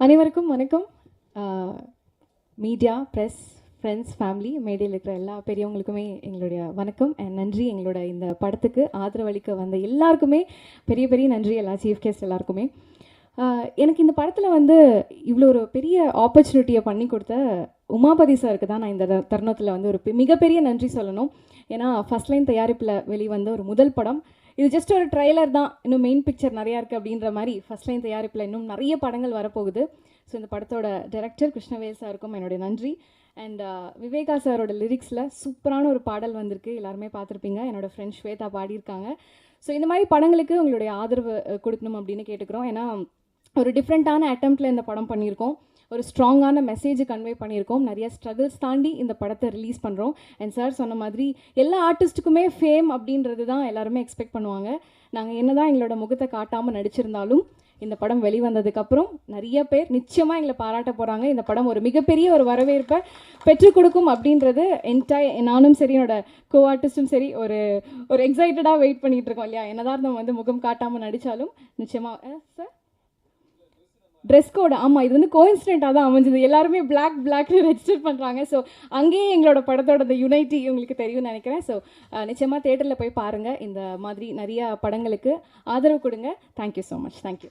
அனைவருக்கும் வணக்கம். Media, press, friends, family, மேடையில் இருக்கிற எல்லா பெரியவங்களுக்குமே எங்களுடைய வணக்கம் அண்ட் நன்றி. எங்களோட இந்த படத்துக்கு ஆதரவளிக்க வந்த எல்லாருக்குமே பெரிய பெரிய நன்றி. எல்லா சீஃப் கெஸ்ட் எல்லாருக்குமே. எனக்கு இந்த படத்தில் வந்து இவ்வளோ ஒரு பெரிய ஆப்பர்ச்சுனிட்டியை பண்ணி கொடுத்த உமாபதி சாருக்கு தான் நான் இந்த தருணத்தில் வந்து ஒரு மிகப்பெரிய நன்றி சொல்லணும். ஏன்னா ஃபஸ்ட் லைன் தயாரிப்பில் வெளிவந்த ஒரு முதல் படம். இது ஜஸ்ட் ஒரு ட்ரெய்லர் தான், இன்னும் மெயின் பிக்சர் நிறையா இருக்குது அப்படின்ற மாதிரி ஃபஸ்ட் லைன் தயாரிப்பில் இன்னும் நிறைய படங்கள் வரப்போகுது. ஸோ இந்த படத்தோட டைரக்டர் கிருஷ்ணவேல் சாருக்கும் என்னுடைய நன்றி. அண்ட் விவேகா சாரோட லிரிக்ஸில் சூப்பரான ஒரு பாடல் வந்திருக்கு, எல்லாருமே பார்த்துருப்பீங்க. என்னோடய ஃப்ரெண்ட் ஸ்வேதா பாடியிருக்காங்க. ஸோ இந்த மாதிரி படங்களுக்கு உங்களுடைய ஆதரவு கொடுக்கணும் அப்படின்னு கேட்டுக்கிறோம். ஏன்னா ஒரு டிஃப்ரெண்ட்டான அட்டம்ப்டில் இந்த படம் பண்ணியிருக்கோம். ஒரு ஸ்ட்ராங்கான மெசேஜ் கன்வே பண்ணியிருக்கோம். நிறைய ஸ்ட்ரகிள்ஸ் தாண்டி இந்த படத்தை ரிலீஸ் பண்ணுறோம். அண்ட் சார் சொன்ன மாதிரி எல்லா ஆர்டிஸ்ட்டுக்குமே ஃபேம் அப்படின்றது தான் எல்லாருமே எக்ஸ்பெக்ட் பண்ணுவாங்க. நாங்கள் என்ன தான் எங்களோட முகத்தை காட்டாமல் நடிச்சிருந்தாலும் இந்த படம் வெளிவந்ததுக்கப்புறம் நிறைய பேர் நிச்சயமாக எங்களை பாராட்ட போகிறாங்க. இந்த படம் ஒரு மிகப்பெரிய ஒரு வரவேற்பை பெற்றுக் கொடுக்கும் அப்படின்றது நானும் சரி என்னோட கோ ஆர்டிஸ்ட்டும் சரி ஒரு ஒரு எக்ஸைட்டடாக வெயிட் பண்ணிகிட்டு இருக்கோம் இல்லையா. என்னதான் நம்ம வந்து முகம் காட்டாமல் நடித்தாலும் நிச்சயமாக சார் ட்ரெஸ் கோடு, ஆமாம், இது வந்து கோயின்சிடென்ட்டாக தான் அமைஞ்சது. எல்லாருமே பிளாக்னு ரெஜிஸ்டர் பண்ணுறாங்க. ஸோ அங்கேயே எங்களோட படத்தோட இந்த யுனைட்டி உங்களுக்கு தெரியும்னு நினைக்கிறேன். ஸோ நிச்சயமாக தேட்டரில் போய் பாருங்கள். இந்த மாதிரி நிறைய படங்களுக்கு ஆதரவு கொடுங்க. Thank you so much. தேங்க்யூ.